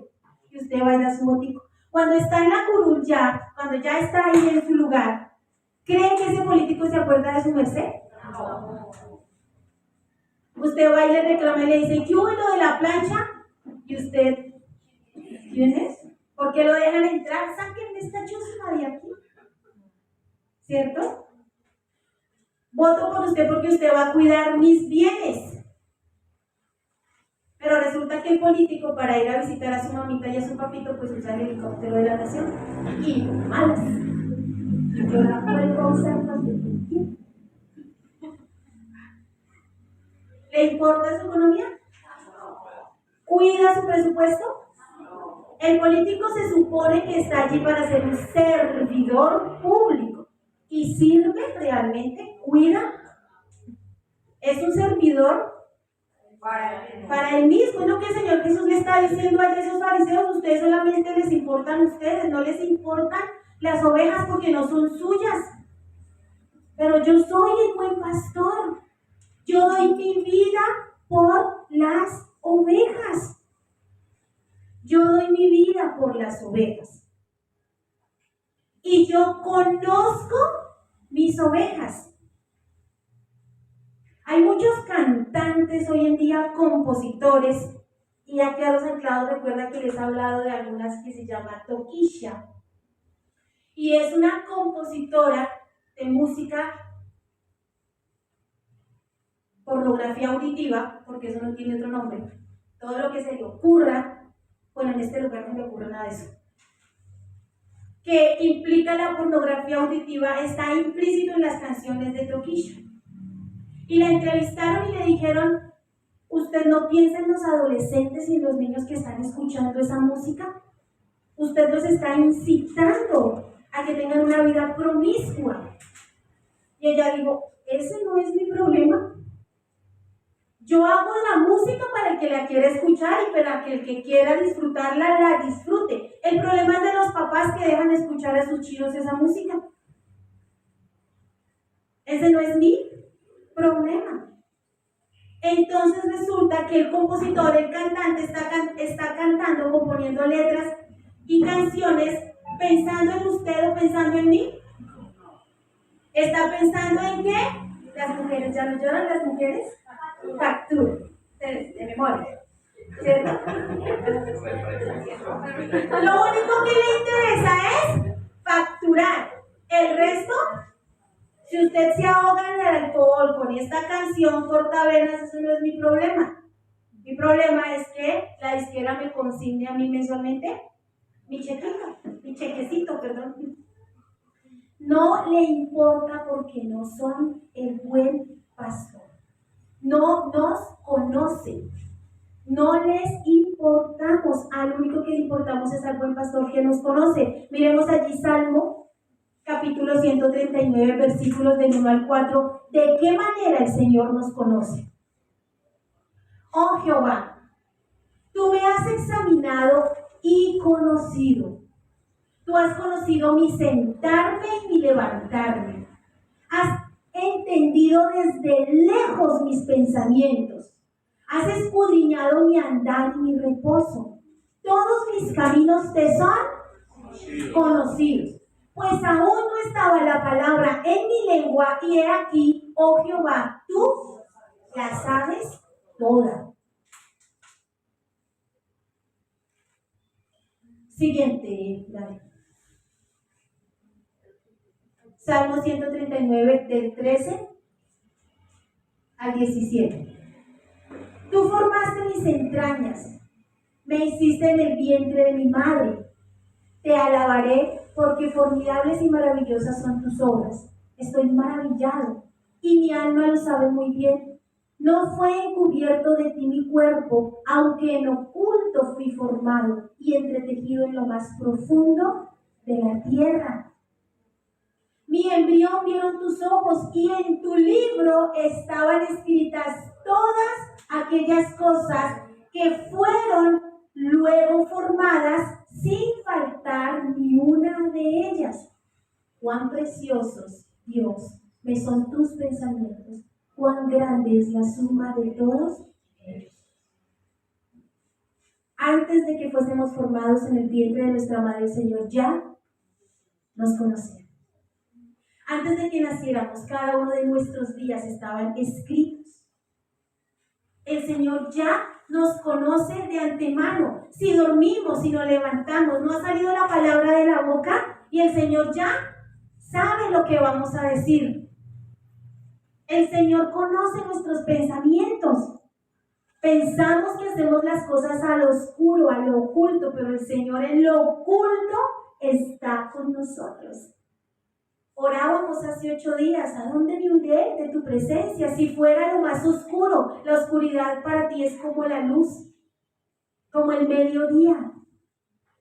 Y usted va a dar su botico. Cuando está en la curul ya, cuando ya está ahí en su lugar, ¿cree que ese político se acuerda de su merced? No. Usted va y le reclama y le dice, ¿qué hubo lo de la plancha? Y usted, ¿quién es? ¿Por qué lo dejan entrar? Sáquenme esta chusma de aquí. ¿Cierto? Voto por usted porque usted va a cuidar mis bienes. Pero resulta que el político, para ir a visitar a su mamita y a su papito, pues usa el helicóptero de la nación. Y malas. Yo la puedo usar más de tiempo. ¿Le importa su economía? ¿Cuida su presupuesto? El político se supone que está allí para ser un servidor público. ¿Y sirve realmente? ¿Cuida? ¿Es un servidor? Para él mismo. Es lo que el Señor Jesús le está diciendo a esos fariseos. Ustedes solamente les importan ustedes, no les importan las ovejas porque no son suyas. Pero yo soy el buen pastor. Yo doy mi vida por las ovejas. Yo doy mi vida por las ovejas. Y yo conozco mis ovejas. Hay muchos cantantes hoy en día, compositores, y aquí a los anclados recuerda que les he hablado de algunas que se llama Toquilla. Y es una compositora de música, pornografía auditiva, porque eso no tiene otro nombre. Todo lo que se le ocurra, bueno, en este lugar no me ocurre nada de eso, que implica la pornografía auditiva, está implícito en las canciones de Toquilla. Y la entrevistaron y le dijeron, ¿usted no piensa en los adolescentes y en los niños que están escuchando esa música? Usted los está incitando a que tengan una vida promiscua. Y ella dijo, ese no es mi problema. Yo hago la música para el que la quiera escuchar y para que el que quiera disfrutarla, la disfrute. El problema es de los papás que dejan escuchar a sus chicos esa música. Ese no es mi problema. Entonces resulta que el compositor, el cantante, está cantando, componiendo letras y canciones pensando en usted o pensando en mí. ¿Está pensando en qué? Las mujeres, ¿ya no lloran las mujeres? Factura, de memoria. ¿cierto? Lo único que le interesa es facturar. El resto, si usted se ahoga en el alcohol con esta canción cortavenas, eso no es mi problema. Mi problema es que la disquera me consigne a mí mensualmente mi chequecito, perdón. No le importa porque no son el buen pastor. No nos conocen. No les importamos. Al único que le importamos es al buen pastor que nos conoce. Miremos allí Salmo, capítulo 139, versículos del 1 al 4. ¿De qué manera el Señor nos conoce? Oh Jehová, tú me has examinado y conocido. Tú has conocido mi sentarme y mi levantarme. Has entendido desde lejos mis pensamientos. Has escudriñado mi andar y mi reposo. Todos mis caminos te son conocidos. Pues aún no estaba la palabra en mi lengua y he aquí, oh Jehová, tú la sabes toda. Siguiente, David. Salmo 139, del 13 al 17. Tú formaste mis entrañas, me hiciste en el vientre de mi madre. Te alabaré porque formidables y maravillosas son tus obras. Estoy maravillado y mi alma lo sabe muy bien. No fue encubierto de ti mi cuerpo, aunque en oculto fui formado y entretejido en lo más profundo de la tierra. Mi embrión vieron tus ojos y en tu libro estaban escritas todas aquellas cosas que fueron luego formadas sin faltar ni una de ellas. Cuán preciosos, Dios, me son tus pensamientos, cuán grande es la suma de todos ellos. Antes de que fuésemos formados en el vientre de nuestra madre, el Señor ya nos conocía. Antes de que naciéramos, cada uno de nuestros días estaban escritos. El Señor ya nos conoce de antemano. Si dormimos, si nos levantamos, no ha salido la palabra de la boca y el Señor ya sabe lo que vamos a decir. El Señor conoce nuestros pensamientos. Pensamos que hacemos las cosas a lo oscuro, a lo oculto, pero el Señor en lo oculto está con nosotros. Orábamos hace 8 días, ¿a dónde me huiré de tu presencia? Si fuera lo más oscuro, la oscuridad para ti es como la luz, como el mediodía.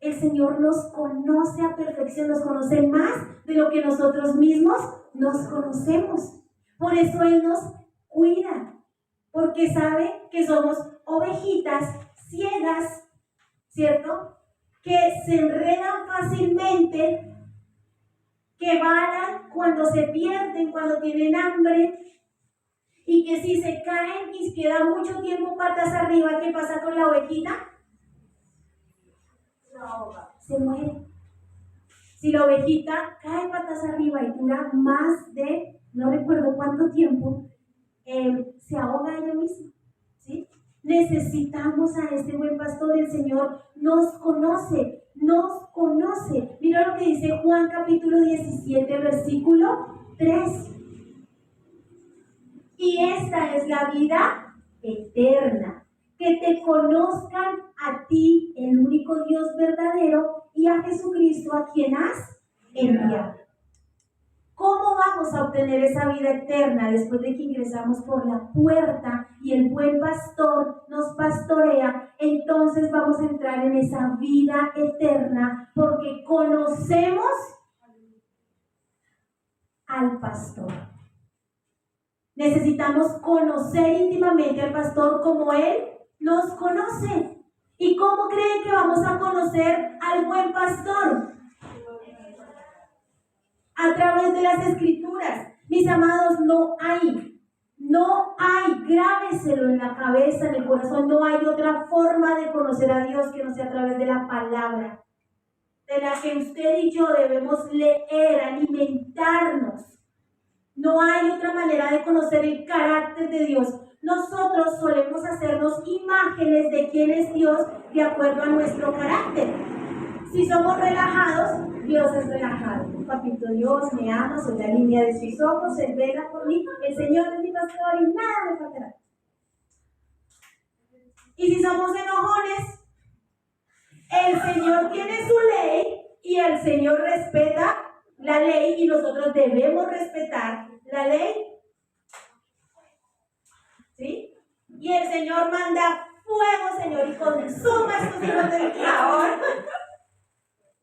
El Señor nos conoce a perfección, nos conoce más de lo que nosotros mismos nos conocemos. Por eso Él nos cuida, porque sabe que somos ovejitas ciegas, ¿cierto? Que se enredan fácilmente, que balan cuando se pierden, cuando tienen hambre, y que si se caen y queda mucho tiempo patas arriba, ¿qué pasa con la ovejita? Se muere. Si la ovejita cae patas arriba y dura más de, no recuerdo cuánto tiempo, se ahoga ella misma, ¿sí? Necesitamos a este buen pastor. El Señor nos conoce. Mira lo que dice Juan capítulo 17, versículo 3. Y esta es la vida eterna, que te conozcan a ti, el único Dios verdadero, y a Jesucristo a quien has enviado. ¿Cómo vamos a obtener esa vida eterna después de que ingresamos por la puerta y el buen pastor nos pastorea? Entonces vamos a entrar en esa vida eterna porque conocemos al pastor. Necesitamos conocer íntimamente al pastor como Él nos conoce. ¿Y cómo creen que vamos a conocer al buen pastor? A través de las Escrituras. Mis amados, no hay, grábeselo en la cabeza, en el corazón, no hay otra forma de conocer a Dios que no sea a través de la palabra, de la que usted y yo debemos leer, alimentarnos. No hay otra manera de conocer el carácter de Dios. nosotros solemos hacernos imágenes de quién es Dios de acuerdo a nuestro carácter. Si somos relajados, Dios es relajado. Papito Dios me ama, soy la línea de sus ojos, Él vela por mí, el Señor es mi pastor y nada me faltará. Y si somos enojones, el Señor tiene su ley y el Señor respeta la ley y nosotros debemos respetar la ley. ¿Sí? Y el Señor manda fuego, Señor, y consuma estos hijos del caos.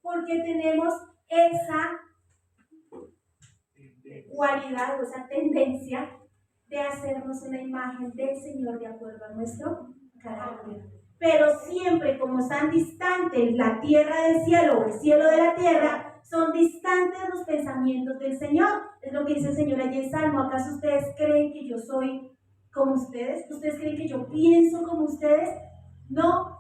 Porque tenemos esa cualidad o esa tendencia de hacernos una imagen del Señor de acuerdo a nuestro carácter. Pero siempre, como están distantes la tierra del cielo o el cielo de la tierra, son distantes los pensamientos del Señor. Es lo que dice el Señor allí en Salmo. ¿Acaso ustedes creen que yo soy como ustedes? ¿Ustedes creen que yo pienso como ustedes? No.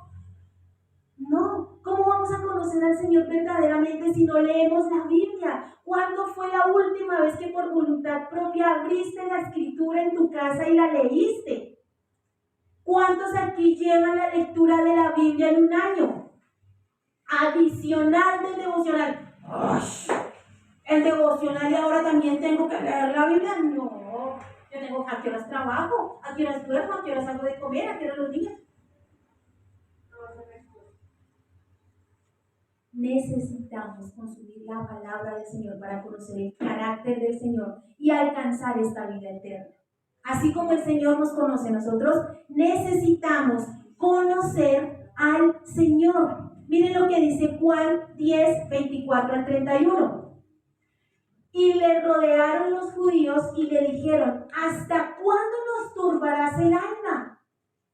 No, ¿cómo vamos a conocer al Señor verdaderamente si no leemos la Biblia? ¿Cuándo fue la última vez que por voluntad propia abriste la escritura en tu casa y la leíste? ¿Cuántos aquí llevan la lectura de la Biblia en un año? Adicional del devocional. ¡Ush! El devocional y ahora también tengo que leer la Biblia. No, yo tengo a qué horas trabajo, a qué horas duermo, a qué horas hago de comer, a qué horas los niños. Necesitamos consumir la palabra del Señor para conocer el carácter del Señor y alcanzar esta vida eterna. Así como el Señor nos conoce, nosotros necesitamos conocer al Señor. Miren lo que dice Juan 10, 24 al 31. Y le rodearon los judíos y le dijeron: ¿hasta cuándo nos turbarás el alma?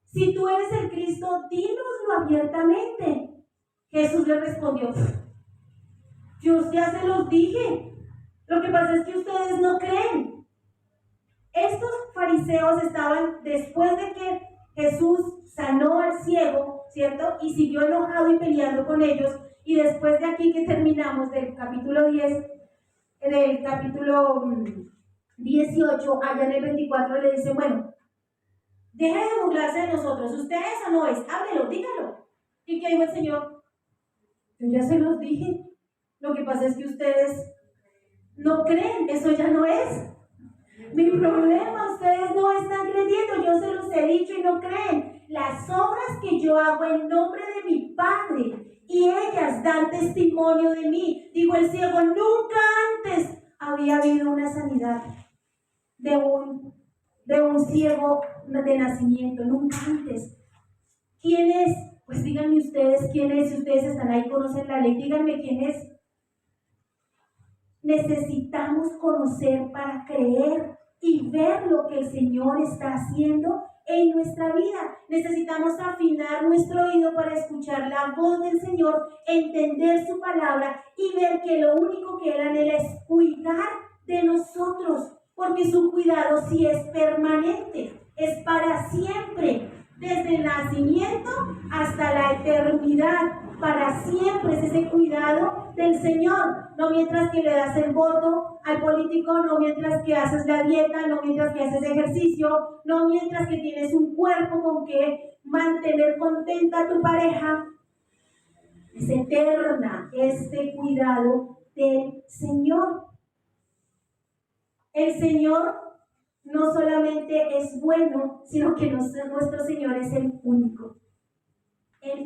Si tú eres el Cristo, dínoslo abiertamente. Jesús le respondió: yo ya se los dije, lo que pasa es que ustedes no creen. Estos fariseos estaban, después de que Jesús sanó al ciego, ¿cierto? Y siguió enojado y peleando con ellos, y después de aquí que terminamos del capítulo 10, del capítulo 18, allá en el 24 le dice: bueno, deje de burlarse de nosotros, ustedes o no es, háblelo, dígalo. ¿Y qué dijo el Señor? Yo ya se los dije, lo que pasa es que ustedes no creen, eso ya no es mi problema, ustedes no están creyendo, yo se los he dicho y no creen. Las obras que yo hago en nombre de mi Padre, y ellas dan testimonio de mí. Dijo el ciego: nunca antes había habido una sanidad de un ciego de nacimiento, nunca antes. ¿Quién es? Pues díganme ustedes quién es. Si ustedes están ahí, conocen la ley, díganme quién es. Necesitamos conocer para creer y ver lo que el Señor está haciendo en nuestra vida. Necesitamos afinar nuestro oído para escuchar la voz del Señor, entender su palabra y ver que lo único que Él anhela es cuidar de nosotros, porque su cuidado sí es permanente, es para siempre. Desde el nacimiento hasta la eternidad, para siempre es ese cuidado del Señor. No mientras que le das el voto al político, no mientras que haces la dieta, no mientras que haces ejercicio, no mientras que tienes un cuerpo con que mantener contenta a tu pareja. Es eterna este cuidado del Señor. El Señor no solamente es bueno, sino que nuestro Señor es el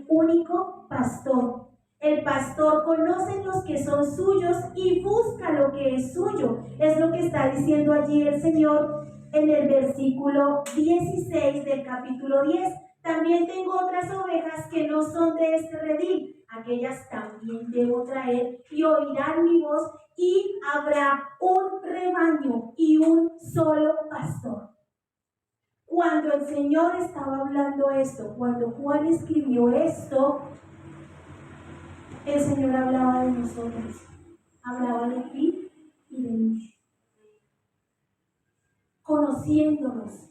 único pastor. El pastor conoce los que son suyos y busca lo que es suyo. Es lo que está diciendo allí el Señor en el versículo 16 del capítulo 10. También tengo otras ovejas que no son de este redil. Aquellas también debo traer y oirán mi voz, y habrá un rebaño y un solo pastor. Cuando el Señor estaba hablando esto, cuando Juan escribió esto, el Señor hablaba de nosotros, hablaba de ti y de mí, conociéndonos.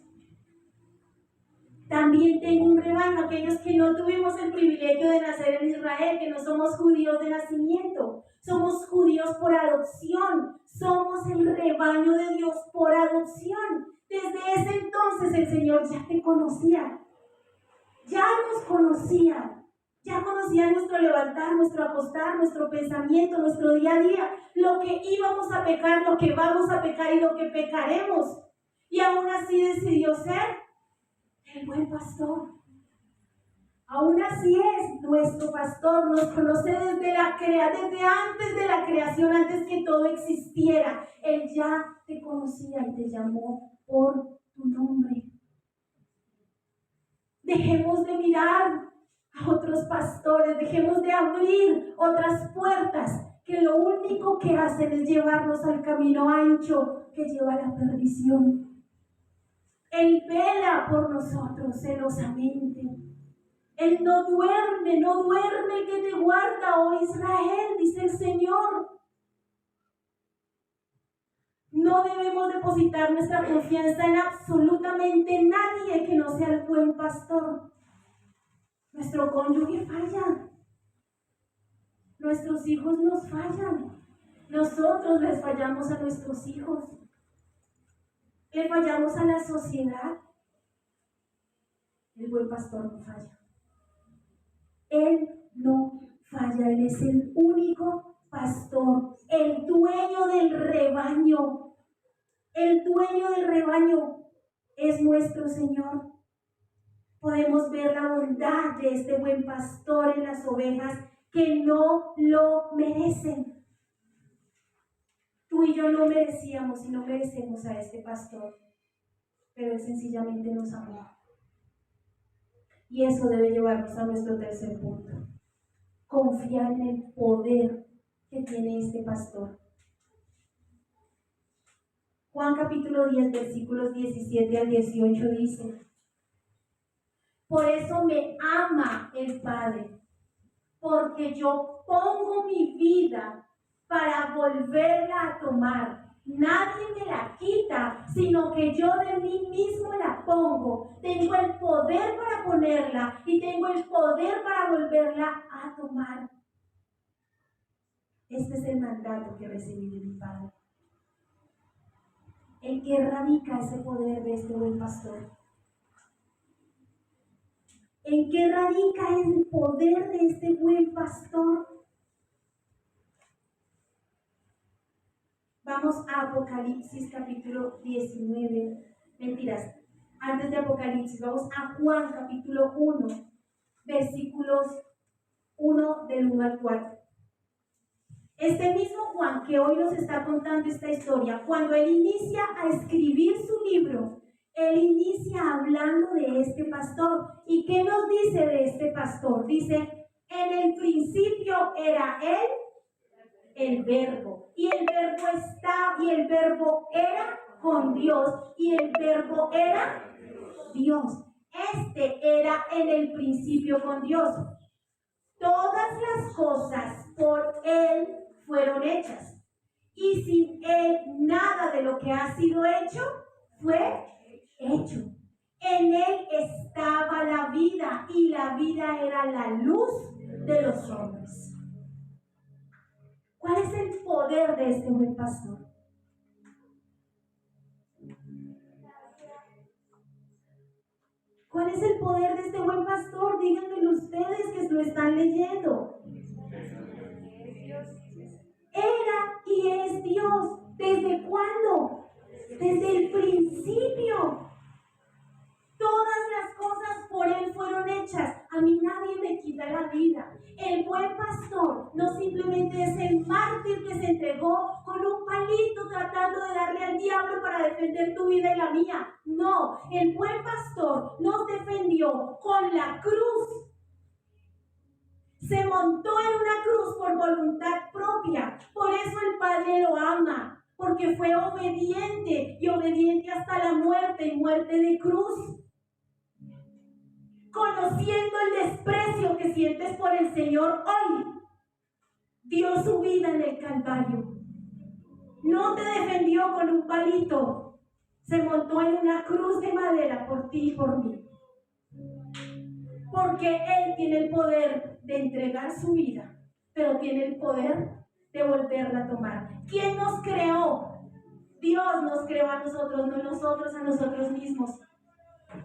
También tengo un rebaño, aquellos que no tuvimos el privilegio de nacer en Israel, que no somos judíos de nacimiento, somos judíos por adopción, somos el rebaño de Dios por adopción. Desde ese entonces el Señor ya te conocía, ya nos conocía. Ya conocía nuestro levantar, nuestro acostar, nuestro pensamiento, nuestro día a día, lo que íbamos a pecar, lo que vamos a pecar y lo que pecaremos. Y aún así decidió ser el buen pastor. Aún así es nuestro pastor, nos conoce desde antes de la creación, antes que todo existiera. Él ya te conocía y te llamó por tu nombre. Dejemos de mirar a otros pastores, dejemos de abrir otras puertas que lo único que hacen es llevarnos al camino ancho que lleva a la perdición. Él vela por nosotros celosamente. Él no duerme el que te guarda, oh Israel, dice el Señor. No debemos depositar nuestra confianza en absolutamente nadie que no sea el buen pastor. Nuestro cónyuge falla. Nuestros hijos nos fallan. Nosotros les fallamos a nuestros hijos. Le fallamos a la sociedad. El buen pastor no falla. Él no falla. Él es el único pastor, el dueño del rebaño. El dueño del rebaño es nuestro Señor. Podemos ver la bondad de este buen pastor en las ovejas que no lo merecen. Tú y yo no merecíamos y no merecemos a este pastor, pero Él sencillamente nos amó. Y eso debe llevarnos a nuestro tercer punto. Confiar en el poder que tiene este pastor. Juan capítulo 10, versículos 17 al 18 dice: por eso me ama el Padre, porque yo pongo mi vida para volverla a tomar. Nadie me la quita, sino que yo de mí mismo la pongo. Tengo el poder para ponerla y tengo el poder para volverla a tomar. Este es el mandato que recibí de mi Padre. ¿En qué radica ese poder de este buen pastor? ¿En qué radica el poder de este buen pastor? Vamos a Apocalipsis capítulo 19. Mentiras. Antes de Apocalipsis, vamos a Juan capítulo 1, versículos 1 del 1 al 4. Este mismo Juan que hoy nos está contando esta historia, cuando él inicia a escribir su libro, él inicia hablando de este pastor. ¿Y qué nos dice de este pastor? Dice, en el principio era él, el verbo. Y el verbo era con Dios. Y el verbo era Dios. Este era en el principio con Dios. Todas las cosas por Él fueron hechas. Y sin Él nada de lo que ha sido hecho fue hecho. En Él estaba la vida y la vida era la luz de los hombres. ¿Cuál es el poder de este buen pastor? ¿Cuál es el poder de este buen pastor? Díganmelo ustedes que lo están leyendo. Era y es Dios. ¿Desde cuándo? Desde el principio. Todas las cosas por Él fueron hechas. A mí nadie me quita la vida. El buen pastor no simplemente es el mártir que se entregó con un palito tratando de darle al diablo para defender tu vida y la mía. No, el buen pastor nos defendió con la cruz. Se montó en una cruz por voluntad propia. Por eso el Padre lo ama, porque fue obediente y obediente hasta la muerte y muerte de cruz. Conociendo el desprecio que sientes por el Señor hoy, dio su vida en el Calvario. No te defendió con un palito, se montó en una cruz de madera por ti y por mí. Porque Él tiene el poder de entregar su vida, pero tiene el poder de volverla a tomar. ¿Quién nos creó? Dios nos creó a nosotros, no nosotros a nosotros mismos.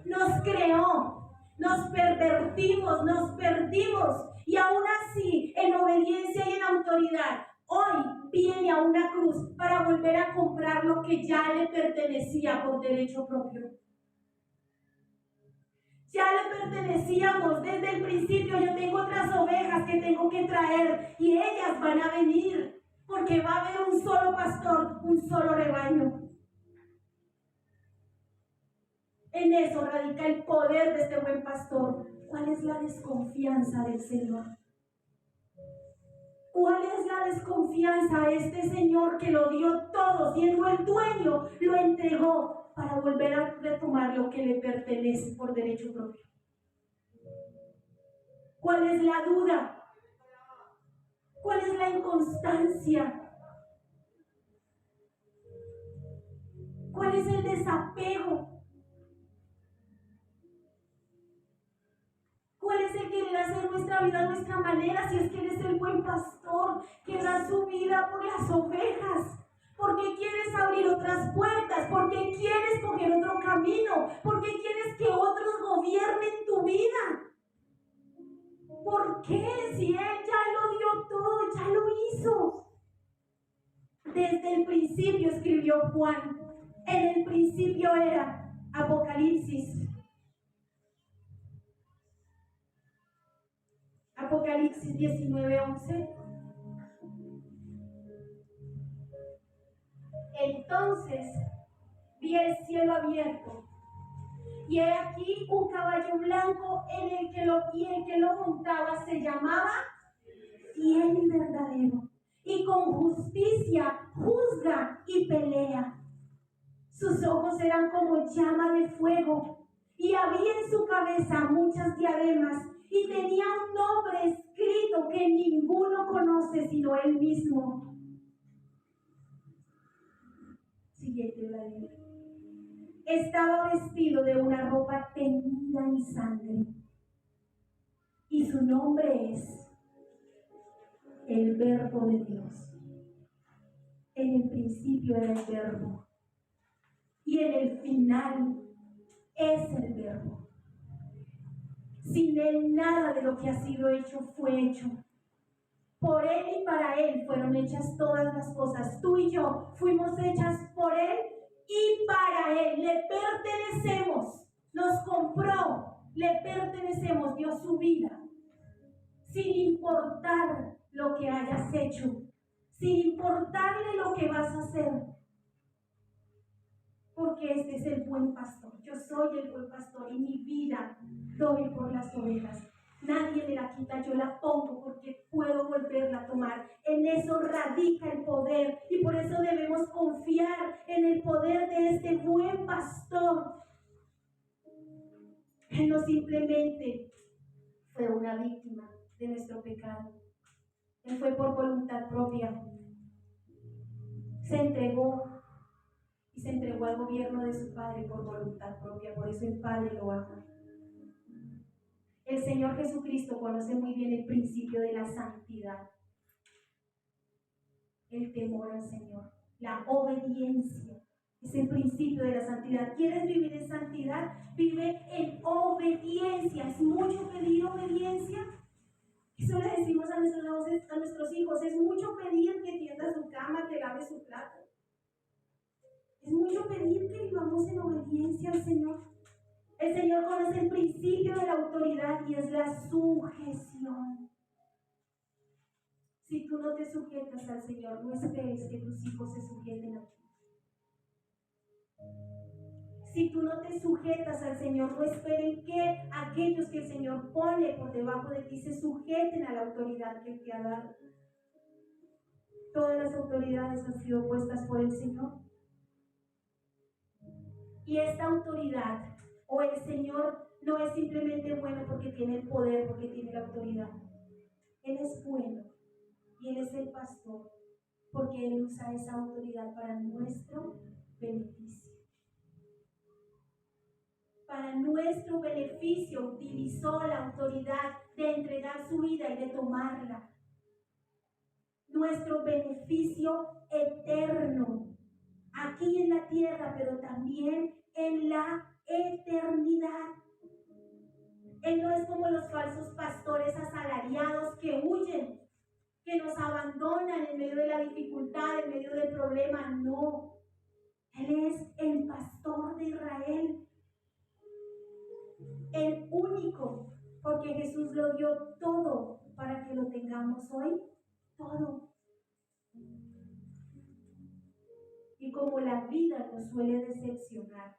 Nos creó, nos pervertimos, nos perdimos y aún así, en obediencia y en autoridad, hoy viene a una cruz para volver a comprar lo que ya le pertenecía por derecho propio. Ya le pertenecíamos desde el principio. Yo tengo otras ovejas que tengo que traer y ellas van a venir porque va a haber un solo pastor, un solo rebaño. En eso radica el poder de este buen pastor. ¿Cuál es la desconfianza del Señor? ¿Cuál es la desconfianza a este Señor que lo dio todo, siendo el dueño, lo entregó para volver a retomar lo que le pertenece por derecho propio? ¿Cuál es la duda? ¿Cuál es la inconstancia? ¿Cuál es el desapego? ¿Cuál es el querer hacer nuestra vida a nuestra manera? Si es que Él es el buen pastor que da su vida por las ovejas. ¿Por qué quieres abrir otras puertas? ¿Por qué quieres coger otro camino? ¿Por qué quieres que otros gobiernen tu vida? ¿Por qué? Si Él ya lo dio todo, ya lo hizo. Desde el principio escribió Juan. En el principio era Apocalipsis. Apocalipsis 19:11. Entonces vi el cielo abierto y he aquí un caballo blanco el que lo montaba se llamaba Fiel y Verdadero, y con justicia juzga y pelea. Sus ojos eran como llama de fuego y había en su cabeza muchas diademas y tenía un nombre escrito que ninguno conoce sino él mismo. Siguiente la Biblia. Estaba vestido de una ropa teñida en sangre y su nombre es el Verbo de Dios. En el principio era el Verbo y en el final es el Verbo. Sin Él nada de lo que ha sido hecho fue hecho. Por Él y para Él fueron hechas todas las cosas. Tú y yo fuimos hechas por Él y para Él. Le pertenecemos. Nos compró. Le pertenecemos. Dio su vida. Sin importar lo que hayas hecho. Sin importarle lo que vas a hacer. Porque este es el buen pastor. Yo soy el buen pastor y mi vida doy por las ovejas. Nadie me la quita, yo la pongo porque puedo volverla a tomar. En eso radica el poder y por eso debemos confiar en el poder de este buen pastor. Él no simplemente fue una víctima de nuestro pecado. Él fue por voluntad propia. Se entregó y se entregó al gobierno de su Padre por voluntad propia. Por eso el Padre lo ama. El Señor Jesucristo conoce muy bien el principio de la santidad, el temor al Señor, la obediencia. Es el principio de la santidad. ¿Quieres vivir en santidad? Vive en obediencia. ¿Es mucho pedir obediencia? Eso le decimos a nuestros hijos. Es mucho pedir que tienda su cama, que lave su plato. Es mucho pedir que vivamos en obediencia al Señor. El Señor conoce el principio de la autoridad y es la sujeción. Si tú no te sujetas al Señor, no esperes que tus hijos se sujeten a ti. Si tú no te sujetas al Señor, no esperen que aquellos que el Señor pone por debajo de ti se sujeten a la autoridad que Él te ha dado. Todas las autoridades han sido puestas por el Señor. Y esta autoridad o el Señor no es simplemente bueno porque tiene el poder, porque tiene la autoridad. Él es bueno y Él es el pastor porque Él usa esa autoridad para nuestro beneficio. Para nuestro beneficio utilizó la autoridad de entregar su vida y de tomarla. Nuestro beneficio eterno. aquí en la tierra, pero también en la eternidad. Él no es como los falsos pastores asalariados que huyen, que nos abandonan en medio de la dificultad, en medio del problema. No, Él es el pastor de Israel, el único, porque Jesús lo dio todo para que lo tengamos hoy, todo. Y como la vida nos suele decepcionar,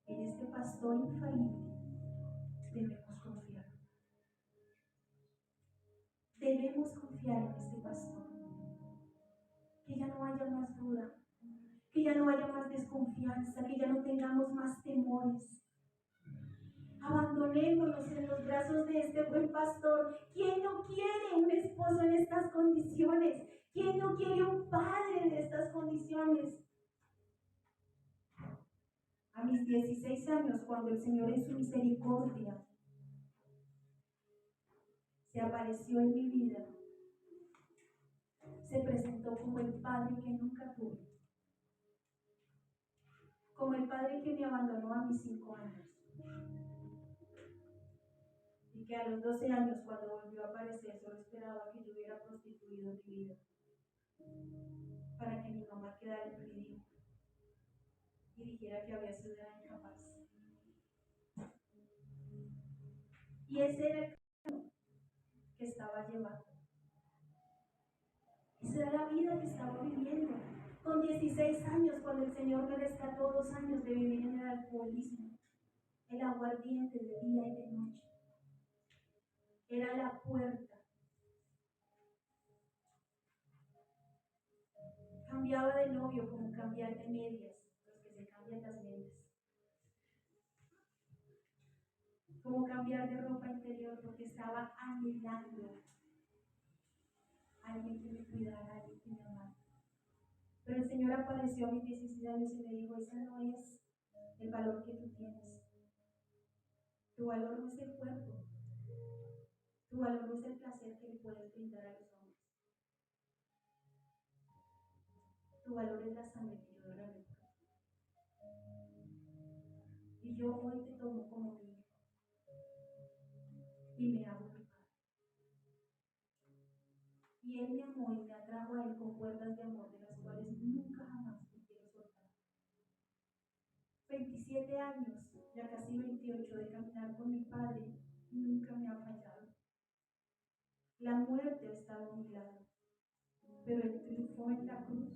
en este pastor infalible debemos confiar. Debemos confiar en este pastor. Que ya no haya más duda, que ya no haya más desconfianza, que ya no tengamos más temores. Abandonémonos en los brazos de este buen pastor. ¿Quién no quiere un esposo en estas condiciones? ¿Quién no quiere un padre en estas condiciones? A mis 16 años, cuando el Señor en su misericordia se apareció en mi vida, se presentó como el padre que nunca tuve, como el padre que me abandonó a mis 5 años. Y que a los 12 años, cuando volvió a aparecer, solo esperaba que yo hubiera prostituido mi vida para que mi mamá quedara en ridículo y dijera que había sido una incapaz. Y ese era el camino que estaba llevando. Esa era la vida que estaba viviendo. Con 16 años, cuando el Señor me rescató 2 años de vivir en el alcoholismo, el aguardiente de día y de noche. Era la puerta. Cambiaba de novio como cambiar de medias, los que se cambian las medias. Como cambiar de ropa interior, porque estaba anhelando a alguien que me cuidara, a alguien que me amara. Pero el Señor apareció a mis 16 años y me dijo: ese no es el valor que tú tienes. Tu valor no es el cuerpo. Tu valor no es el placer que le puedes brindar a los hombres. Tu valor es la sangre que yo derramé por ti. Y yo hoy te tomo como mi hijo y me hago tu padre. Y Él me amó y me atrajo a Él con cuerdas de amor de las cuales nunca jamás te quiero soltar. 27 años, ya casi 28, de caminar con mi Padre y nunca me ha fallado. La muerte ha estado a mi lado, pero Él triunfó en la cruz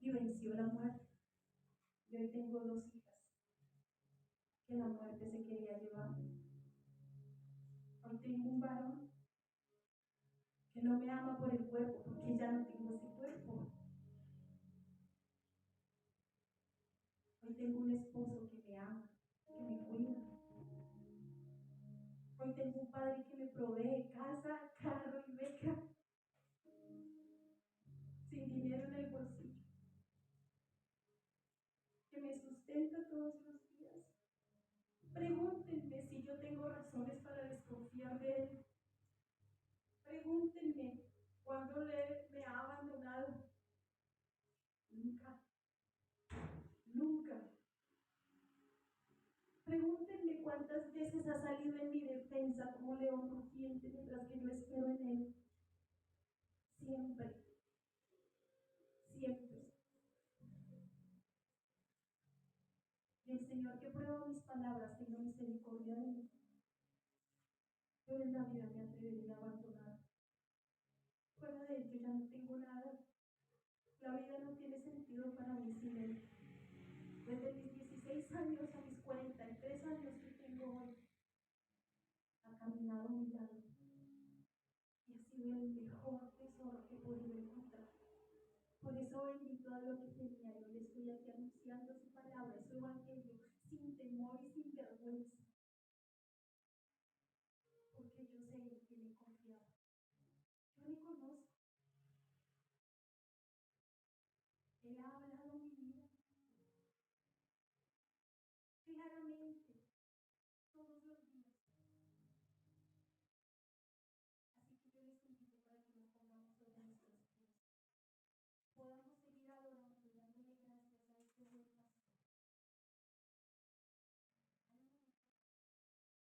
y venció la muerte. Y hoy tengo 2 hijas que la muerte se quería llevar. Hoy tengo un varón que no me ama por el cuerpo, porque ya no tengo ese cuerpo. Hoy tengo un esposo que me ama, que me cuida. Hoy tengo un padre que me provee casa, carro y beca, sin dinero en el bolsillo, que me sustenta todos los días. Pregúntenme si yo tengo razones para desconfiar de Él. Pregúntenme cuándo me ha abandonado. Nunca, nunca. Pregúntenme cuántas veces ha salido en mi defensa como león rugiente mientras que yo espero en Él. Siempre, siempre. Y el Señor que prueba mis palabras, tenga misericordia de mí. Pero en la vida me atrevería a abandonar. Fuera de Él yo ya no tengo nada. La vida no tiene sentido para mí sin Él. Desde mis 16 años a mis 43 años que tengo hoy, ha caminado a mi lado y ha sido el mejor tesoro que he podido encontrar. Por eso bendito a lo que tenía. Yo le estoy aquí anunciando su palabra, su evangelio, sin temor y sin vergüenza, porque yo sé en quién he confiado. Yo le conozco.